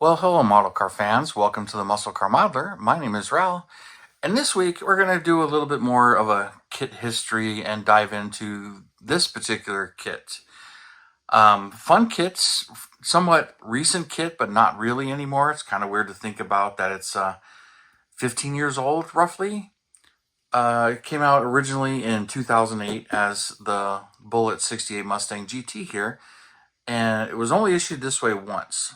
Well, hello, model car fans. Welcome to the Muscle Car Modeler. My name is Revell, and this week we're going to do a little bit more of a kit history and dive into this particular kit. Fun kits, somewhat recent kit, but not really anymore. It's kind of weird to think about that it's 15 years old, roughly. It came out originally in 2008 as the Bullet 68 Mustang GT here, and it was only issued this way once.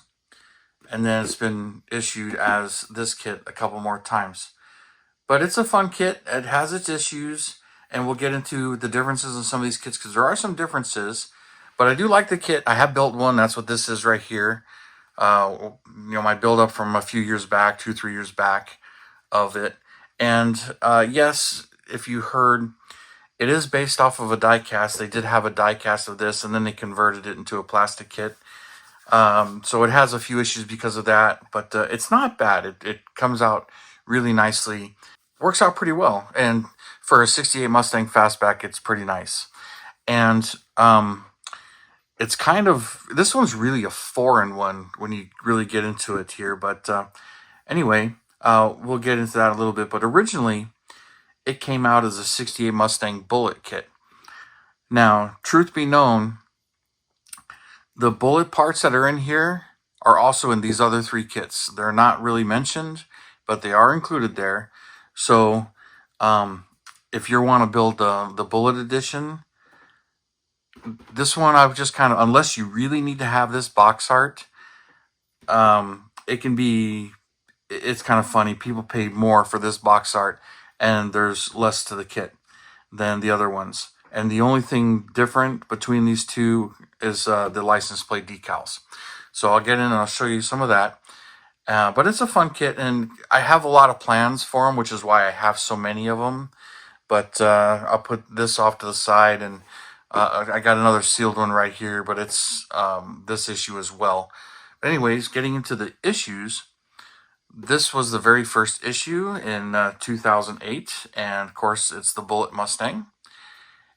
And then it's been issued as this kit a couple more times. But it's a fun kit. It has its issues, and we'll get into the differences in some of these kits because there are some differences. But I do like the kit. I have built one. That's what this is right here. My build up from a few years back, 2-3 years back of it. And yes, if you heard, it is based off of a die cast. They did have a die cast of this, and then they converted it into a plastic kit. So it has a few issues because of that, but it's not bad. It comes out really nicely, works out pretty well, and for a 68 Mustang fastback, it's pretty nice. And it's kind of, this one's really a foreign one when you really get into it here, but anyway, we'll get into that a little bit, but originally, it came out as a 68 Mustang Bullet kit. Now, truth be known, the bullet parts that are in here are also in these other three kits. They're not really mentioned, but they are included there. So if you want to build the bullet edition, this one I've just kind of, unless you really need to have this box art, it can be, it's kind of funny. People pay more for this box art and there's less to the kit than the other ones. And the only thing different between these two is the license plate decals. So I'll get in and I'll show you some of that. But it's a fun kit, and I have a lot of plans for them, which is why I have so many of them. But I'll put this off to the side, and I got another sealed one right here, but it's this issue as well. But anyways, getting into the issues, this was the very first issue in 2008, and of course it's the Bullet Mustang.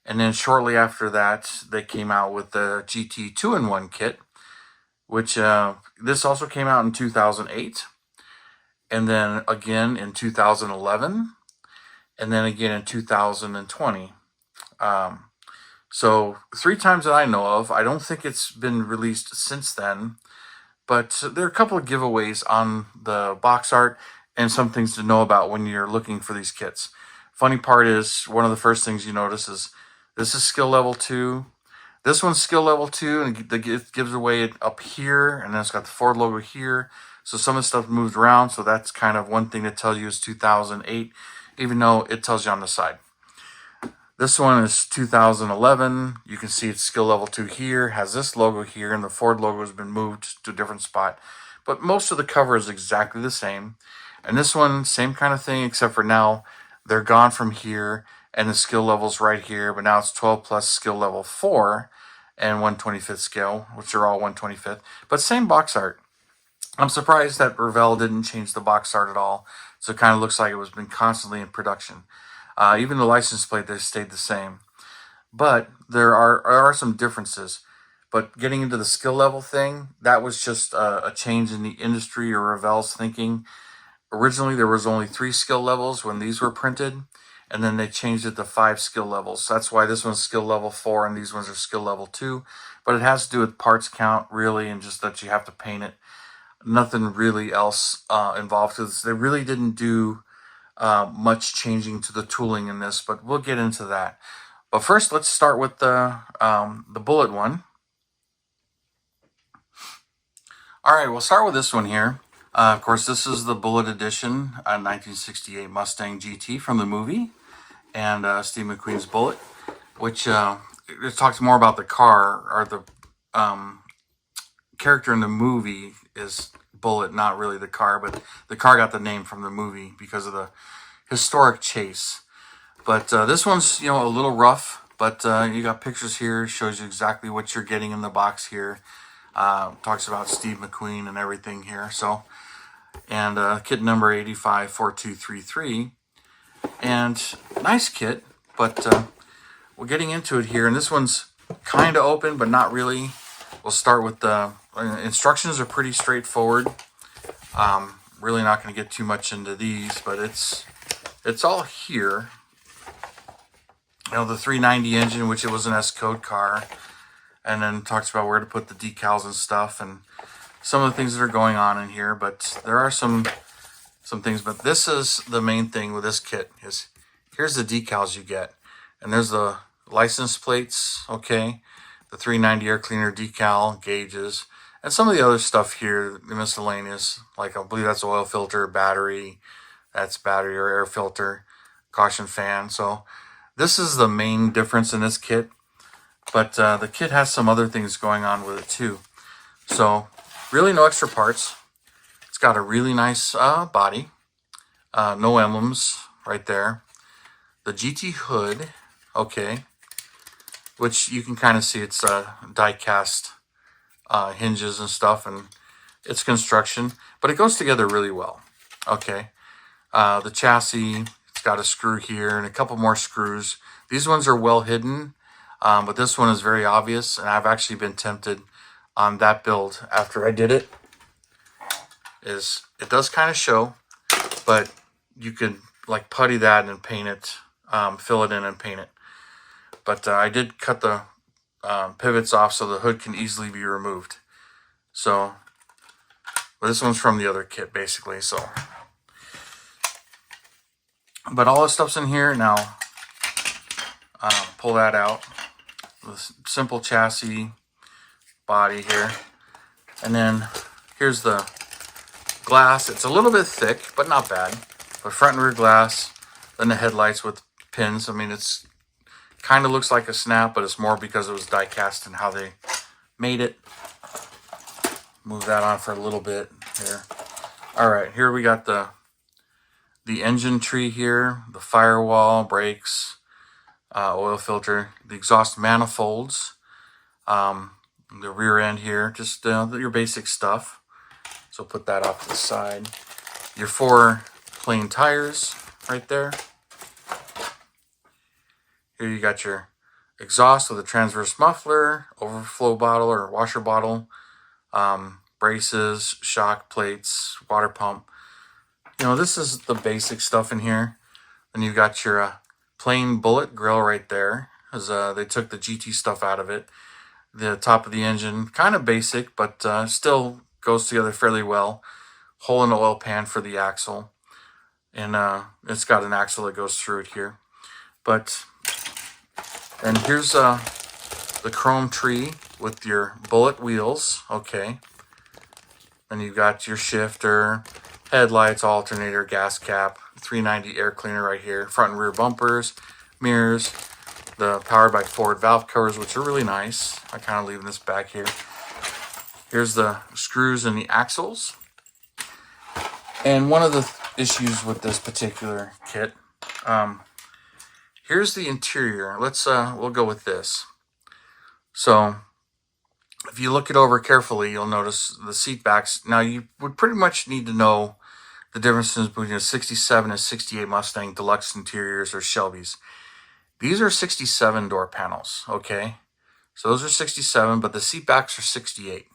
And then shortly after that, they came out with the GT 2-in-1 kit, which this also came out in 2008. And then again in 2011. And then again in 2020. So 3 times that I know of. I don't think it's been released since then. But there are a couple of giveaways on the box art and some things to know about when you're looking for these kits. Funny part is, one of the first things you notice is this is skill level 2. This one's skill level 2, and it gives away it up here, and then it's got the Ford logo here. So some of the stuff moved around, so that's kind of one thing to tell you is 2008, even though it tells you on the side. This one is 2011. You can see it's skill level 2 here, has this logo here, and the Ford logo has been moved to a different spot. But most of the cover is exactly the same. And this one, same kind of thing, except for now they're gone from here, and the skill level's right here, but now it's 12 plus skill level 4 and 1/25th scale, which are all 1/25th, but same box art. I'm surprised that Revell didn't change the box art at all, so it kind of looks like it was been constantly in production. Even the license plate, they stayed the same. But there are some differences. But getting into the skill level thing, that was just a change in the industry or Revell's thinking. Originally, there was only 3 skill levels when these were printed, and then they changed it to 5 skill levels. That's why this one's skill level 4 and these ones are skill level 2. But it has to do with parts count, really, and just that you have to paint it. Nothing really else involved. They really didn't do much changing to the tooling in this, but we'll get into that. But first, let's start with the Bullet one. All right, we'll start with this one here. Of course, this is the Bullet Edition 1968 Mustang GT from the movie, and Steve McQueen's Bullet, which it talks more about the car, or the character in the movie is Bullet, not really the car, but the car got the name from the movie because of the historic chase. But this one's, a little rough, but you got pictures here, shows you exactly what you're getting in the box here. Talks about Steve McQueen and everything here. So, and kit number 854233, and nice kit. But we're getting into it here, and this one's kind of open, but not really. We'll start with the instructions are pretty straightforward. Really not going to get too much into these, but it's all here. You know, the 390 engine, which it was an S-Code car, and then talks about where to put the decals and stuff, and some of the things that are going on in here. But there are some things. But this is the main thing with this kit is here's the decals you get, and there's the license plates. Okay, the 390 air cleaner decal, gauges, and some of the other stuff here, the miscellaneous, like I believe that's oil filter, battery, that's battery or air filter, caution fan. So this is the main difference in this kit, but the kit has some other things going on with it too. So really no extra parts. It's got a really nice body, no emblems right there. The GT hood, okay, which you can kind of see it's die cast hinges and stuff, and its construction, but it goes together really well. Okay, the chassis, it's got a screw here and a couple more screws. These ones are well hidden, but this one is very obvious, and I've actually been tempted on that build after I did it. Is it does kind of show, but you could like putty that and paint it, fill it in and paint it. But I did cut the pivots off so the hood can easily be removed. So, but this one's from the other kit basically. So, but all this stuff's in here now. Pull that out. The simple chassis body here, and then here's the glass. It's a little bit thick, but not bad. But front and rear glass. Then the headlights with pins. I mean, it's kind of looks like a snap, but it's more because it was die cast and how they made it. Move that on for a little bit here. All right, here we got the engine tree here, the firewall, brakes, oil filter, the exhaust manifolds, the rear end here, just your basic stuff. So put that off to the side. Your 4 plain tires right there. Here you got your exhaust with a transverse muffler, overflow bottle or washer bottle, braces, shock plates, water pump. You know, this is the basic stuff in here. Then you've got your plain bullet grill right there, as they took the GT stuff out of it. The top of the engine, kind of basic, but still goes together fairly well. Hole in the oil pan for the axle. And it's got an axle that goes through it here. But, and here's the chrome tree with your bullet wheels, okay. Then you've got your shifter, headlights, alternator, gas cap, 390 air cleaner right here, front and rear bumpers, mirrors, the powered by Ford valve covers, which are really nice. I kind of leaving this back here. Here's the screws and the axles. And one of the issues with this particular kit, here's the interior. Let's we'll go with this. So if you look it over carefully, you'll notice the seat backs. Now you would pretty much need to know the differences between a 67 and 68 Mustang Deluxe interiors or Shelby's. These are 67 door panels, okay? So those are 67, but the seat backs are 68.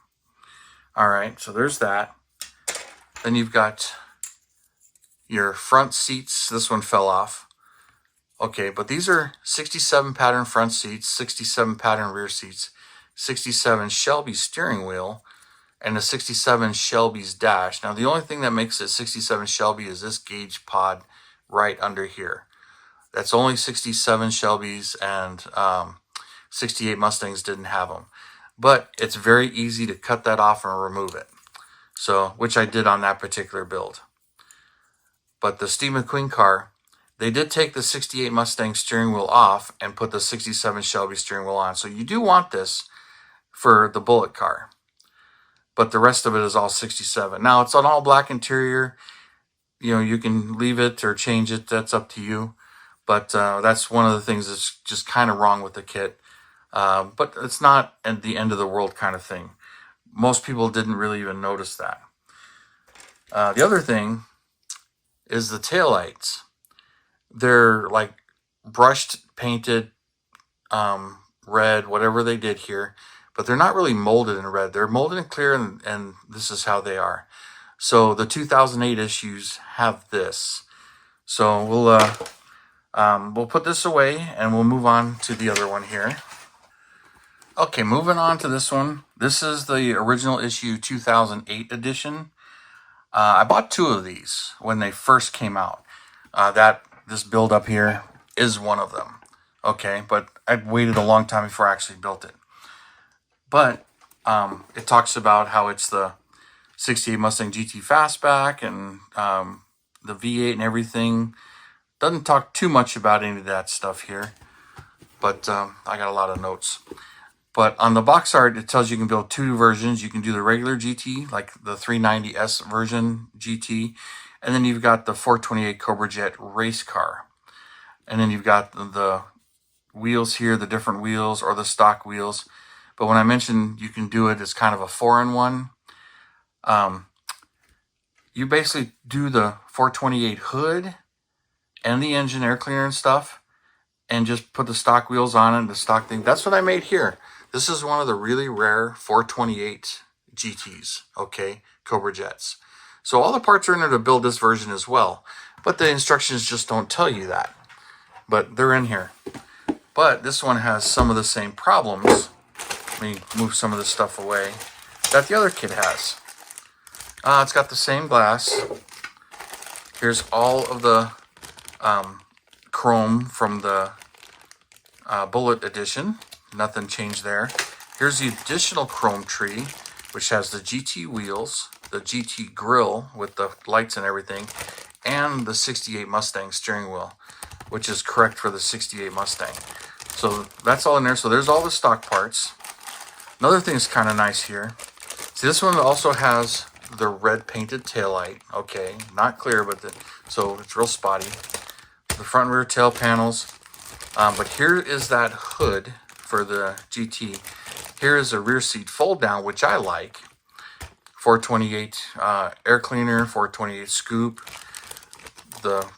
All right, so there's that. Then you've got your front seats. This one fell off. Okay, but these are 67 pattern front seats, 67 pattern rear seats, 67 Shelby steering wheel, and a 67 Shelby's dash. Now, the only thing that makes it 67 Shelby is this gauge pod right under here. That's only 67 Shelby's, and 68 Mustangs didn't have them. But it's very easy to cut that off and remove it. So, which I did on that particular build. But the Steve McQueen car, they did take the 68 Mustang steering wheel off and put the 67 Shelby steering wheel on. So you do want this for the Bullet car. But the rest of it is all 67. Now, it's an all black interior. You know, you can leave it or change it. That's up to you. But that's one of the things that's just kind of wrong with the kit. But it's not at the end of the world kind of thing. Most people didn't really even notice that. The other thing is the taillights. They're like brushed, painted, red, whatever they did here. But they're not really molded in red. They're molded in clear, and this is how they are. So the 2008 issues have this. So we'll put this away and we'll move on to the other one here. Okay, moving on to this one. This is the original issue 2008 edition. I bought 2 of these when they first came out. This build up here is one of them. Okay, but I waited a long time before I actually built it. But it talks about how it's the 68 Mustang GT fastback and the V8 and everything. Doesn't talk too much about any of that stuff here, but I got a lot of notes. But on the box art, it tells you can build 2 versions. You can do the regular GT, like the 390S version GT, and then you've got the 428 Cobra Jet race car. And then you've got the wheels here, the different wheels or the stock wheels. But when I mentioned you can do it as kind of a 4-in-1, you basically do the 428 hood and the engine air cleaner and stuff, and just put the stock wheels on it, the stock thing. That's what I made here. This is one of the really rare 428 GTs, okay, Cobra Jets. So all the parts are in there to build this version as well, but the instructions just don't tell you that. But they're in here. But this one has some of the same problems. Let me move some of this stuff away that the other kit has. It's got the same glass. Here's all of the chrome from the Bullet edition. Nothing changed there. Here's the additional chrome tree, which has the GT wheels, the GT grill with the lights and everything, and the 68 Mustang steering wheel, which is correct for the 68 Mustang. So that's all in there. So there's all the stock parts. Another thing that's kind of nice here. See, this one also has the red painted taillight. Okay, not clear, but so it's real spotty. The front and rear tail panels. But here is that hood for the GT. Here is a rear seat fold down, which I like. 428 air cleaner, 428 scoop.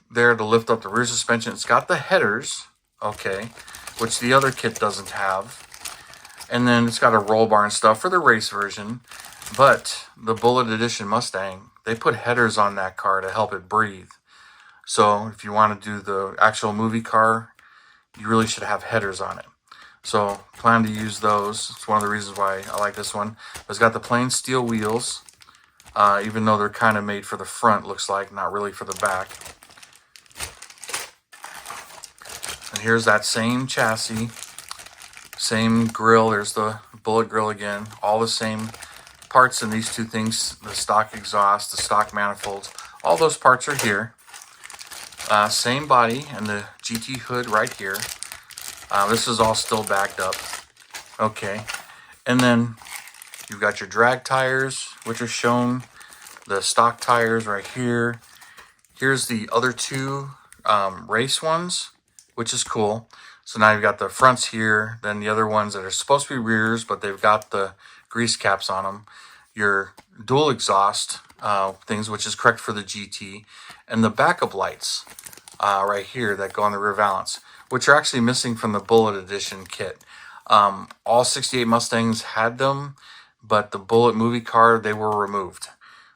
There to lift up the rear suspension. It's got the headers, okay, which the other kit doesn't have. And then it's got a roll bar and stuff for the race version. But the Bullet Edition Mustang, they put headers on that car to help it breathe. So if you want to do the actual movie car, you really should have headers on it. So plan to use those. It's one of the reasons why I like this one. It's got the plain steel wheels, even though they're kind of made for the front, looks like, not really for the back. And here's that same chassis, same grill. There's the Bullet grill again. All the same parts in these 2 things, the stock exhaust, the stock manifolds. All those parts are here. Same body and the GT hood right here. This is all still backed up. Okay. And then you've got your drag tires, which are shown. The stock tires right here. Here's the other 2 race ones, which is cool. So now you've got the fronts here, then the other ones that are supposed to be rears, but they've got the grease caps on them. Your dual exhaust things, which is correct for the GT. And the backup lights right here that go on the rear valance, which are actually missing from the Bullet Edition kit. All 68 Mustangs had them, but the Bullet movie car, they were removed.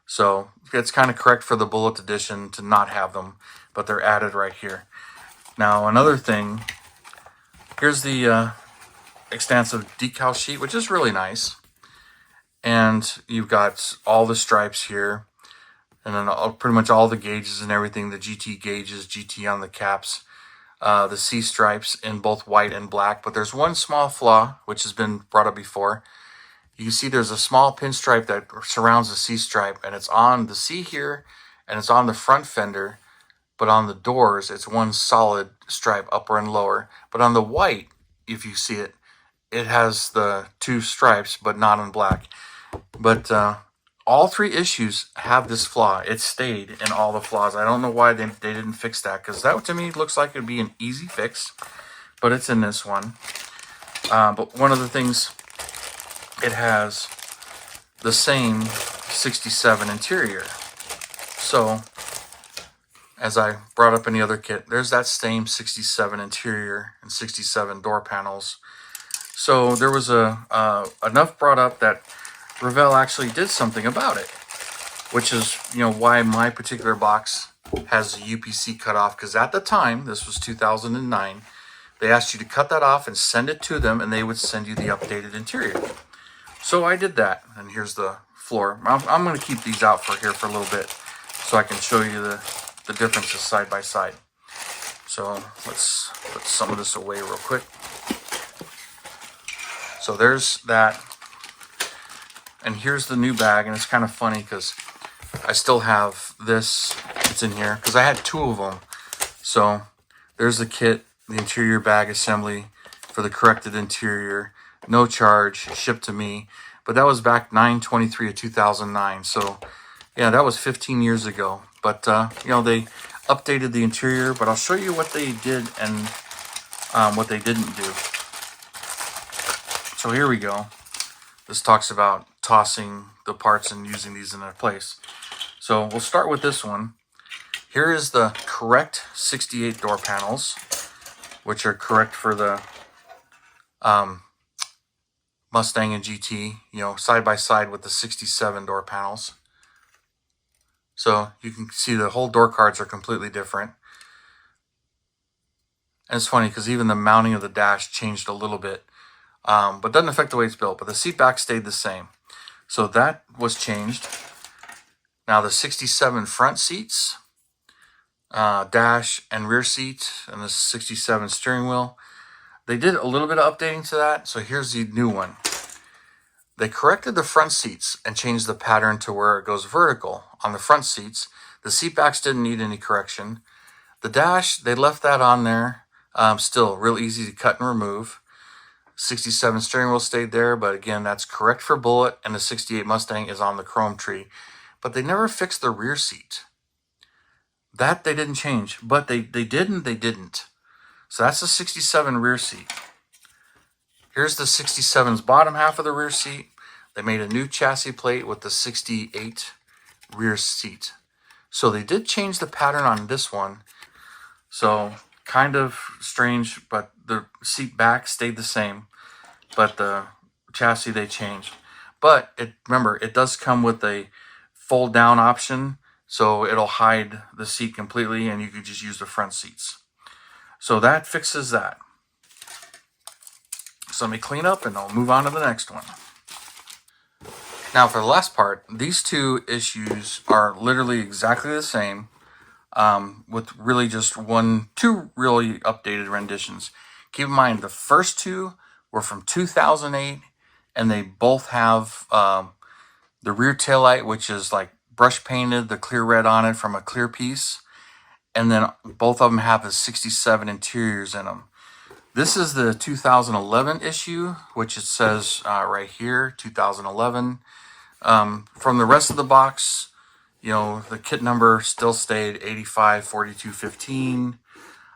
So it's kind of correct for the Bullet Edition to not have them, but they're added right here. Now another thing, here's the extensive decal sheet, which is really nice. And you've got all the stripes here. And then pretty much all the gauges and everything, the GT gauges, GT on the caps, the C stripes in both white and black. But there's one small flaw, which has been brought up before. You can see there's a small pinstripe that surrounds the C stripe, and it's on the C here, and it's on the front fender. But on the doors, it's one solid stripe, upper and lower. But on the white, if you see it, it has the 2 stripes, but not in black. But all 3 issues have this flaw. It stayed in all the flaws. I don't know why they didn't fix that, because that to me looks like it'd be an easy fix, but it's in this one. But one of the things, it has the same 67 interior. So as I brought up in the other kit, there's that same 67 interior and 67 door panels. So there was enough brought up that Revell actually did something about it. which is, you know, why my particular box has a UPC cutoff, because at the time, this was 2009, they asked you to cut that off and send it to them, and they would send you the updated interior. So I did that, and here's the floor. I'm going to keep these out for here for a little bit so I can show you the differences side by side. So let's put some of this away real quick. So there's that. And here's the new bag, and it's kind of funny because I still have this. It's in here because I had two of them. So there's the kit, the interior bag assembly for the corrected interior, no charge, shipped to me. But that was back 9/23 of 2009. So yeah, that was 15 years ago. But you know, they updated the interior. But I'll show you what they did and what they didn't do. So here we go. This talks about tossing the parts and using these in their place. So we'll start with this one. Here is the correct 68 door panels, which are correct for the Mustang and GT, you know, side by side with the 67 door panels. So you can see the whole door cards are completely different. And it's funny because even the mounting of the dash changed a little bit, but doesn't affect the way it's built. But the seat back stayed the same. So that was changed. Now the 67 front seats, dash and rear seat, and the 67 steering wheel, they did a little bit of updating to that. So here's the new one. They corrected the front seats and changed the pattern to where it goes vertical on the front seats. The seat backs didn't need any correction. The dash, they left that on there. Still real easy to cut and remove. 67 steering wheel stayed there, but again, that's correct for Bullet, and the 68 Mustang is on the chrome tree. But they never fixed the rear seat. That they didn't change, but they did and they didn't. So that's the 67 rear seat. Here's the 67's bottom half of the rear seat. They made a new chassis plate with the 68 rear seat. So they did change the pattern on this one. So kind of strange, but the seat back stayed the same, but the chassis they changed. But remember, it does come with a fold down option, so it'll hide the seat completely and you can just use the front seats. So that fixes that. So let me clean up and I'll move on to the next one. Now for the last part, these two issues are literally exactly the same, with really just two really updated renditions. Keep in mind, the first two were from 2008, and they both have the rear taillight, which is like brush painted, the clear red on it from a clear piece, and then both of them have the 67 interiors in them. This is the 2011 issue, which it says right here, 2011. From the rest of the box, you know, the kit number still stayed 854215.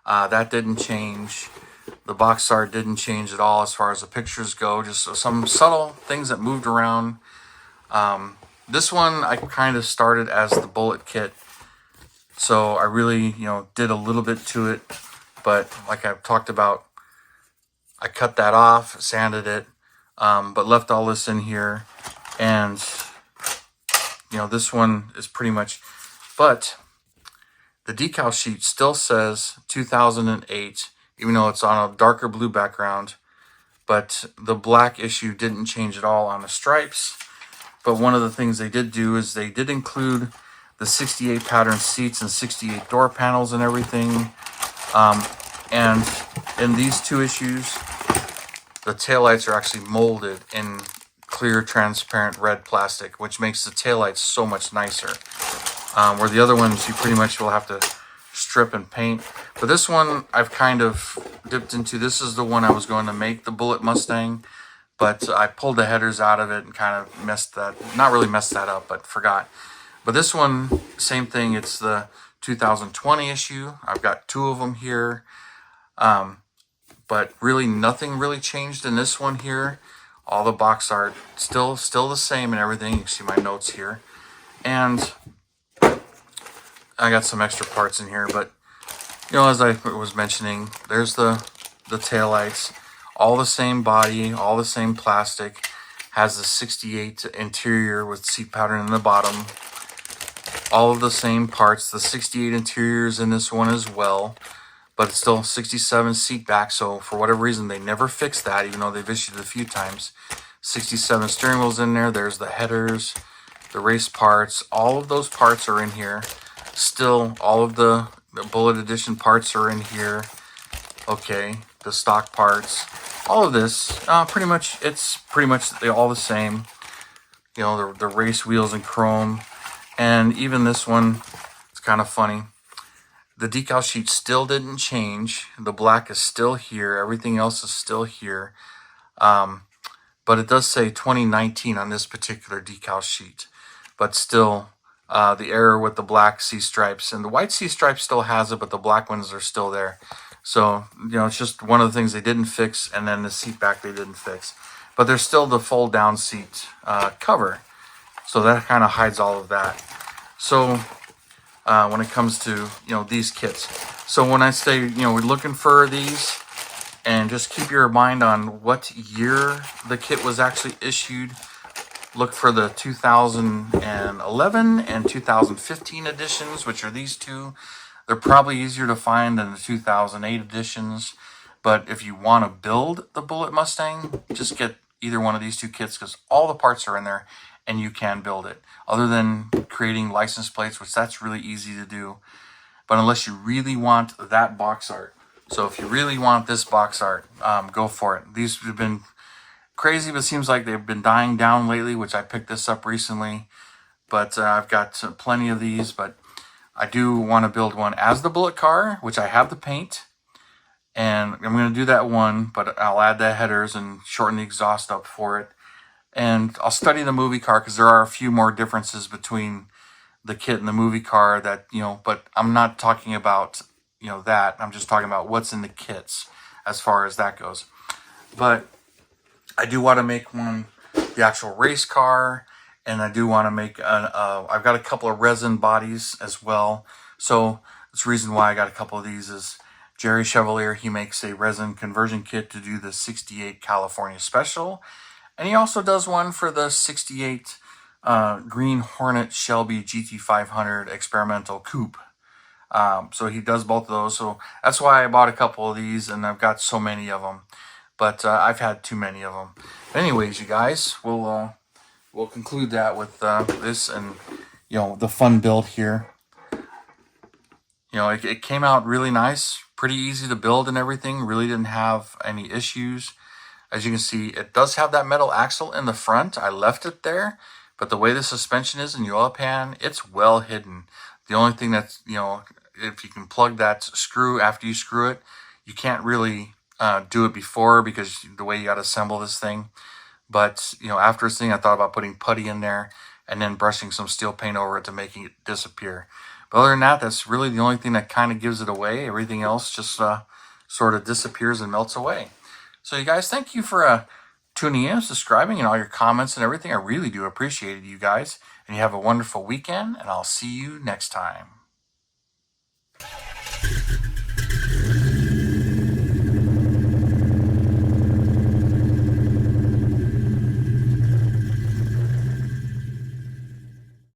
That didn't change. The box art didn't change at all as far as the pictures go. Just some subtle things that moved around. This one I kind of started as the Bullet kit, so I really, you know, did a little bit to it. But like I've talked about, I cut that off, sanded it, but left all this in here. And you know, this one is pretty much, but the decal sheet still says 2008, even though it's on a darker blue background. But the black issue didn't change at all on the stripes. But one of the things they did do is they did include the 68 pattern seats and 68 door panels and everything. And in these two issues, the taillights are actually molded in clear, transparent red plastic, which makes the taillights so much nicer. Where the other ones, you pretty much will have to strip and paint. But this one, I've kind of dipped into. This is the one I was going to make, the Bullet Mustang, but I pulled the headers out of it and kind of messed that, not really messed that up, but forgot. But this one, same thing. It's the 2020 issue. I've got two of them here. But really nothing really changed in this one here. All the box art still the same and everything. You can see my notes here. And I got some extra parts in here, but you know, as I was mentioning, there's the taillights, all the same body, all the same plastic, has the 68 interior with seat pattern in the bottom. all of the same parts. The 68 interiors in this one as well, but it's still 67 seat back. So for whatever reason, they never fixed that, even though they've issued it a few times. 67 steering wheels in there. There's the headers, the race parts. All of those parts are in here. Still, all of the Bullet Edition parts are in here. Okay, the stock parts. All of this, it's pretty much all the same. You know, the race wheels in chrome. And even this one, it's kind of funny. The decal sheet still didn't change. The black is still here. Everything else is still here. But it does say 2019 on this particular decal sheet. But still, the error with the black C stripes. And the white C stripes still has it, but the black ones are still there. So, you know, it's just one of the things they didn't fix. And then the seat back they didn't fix. But there's still the fold down seat cover. So that kind of hides all of that. So when it comes to, you know, these kits. So when I say, you know, we're looking for these, and just keep your mind on what year the kit was actually issued. Look for the 2011 and 2015 editions, which are these two. They're probably easier to find than the 2008 editions. But if you want to build the Bullet Mustang, just get either one of these two kits, because all the parts are in there and you can build it. Other than creating license plates, which that's really easy to do. But unless you really want that box art. So if you really want this box art, go for it. These have been crazy, but it seems like they've been dying down lately, which I picked this up recently. But I've got plenty of these, but I do want to build one as the Bullet car, which I have the paint. And I'm going to do that one, but I'll add the headers and shorten the exhaust up for it. And I'll study the movie car, because there are a few more differences between the kit and the movie car that, you know, but I'm not talking about, you know, that. I'm just talking about what's in the kits as far as that goes. But I do want to make one, the actual race car, and I do want to make I've got a couple of resin bodies as well. So that's the reason why I got a couple of these is Jerry Chevalier, he makes a resin conversion kit to do the 68 California Special. And he also does one for the 68 Green Hornet Shelby GT500 Experimental Coupe. So he does both of those. So that's why I bought a couple of these, and I've got so many of them. But I've had too many of them. Anyways, you guys, we'll conclude that with this and, you know, the fun build here. You know, it came out really nice, pretty easy to build and everything. Really didn't have any issues. As you can see, it does have that metal axle in the front. I left it there, but the way the suspension is in the oil pan, it's well hidden. The only thing that's, you know, if you can plug that screw after you screw it, you can't really do it before, because the way you got to assemble this thing. But, you know, after this thing, I thought about putting putty in there and then brushing some steel paint over it to make it disappear. But other than that, that's really the only thing that kind of gives it away. Everything else just sort of disappears and melts away. So you guys, thank you for tuning in, subscribing, and all your comments and everything. I really do appreciate it, you guys. And you have a wonderful weekend, and I'll see you next time.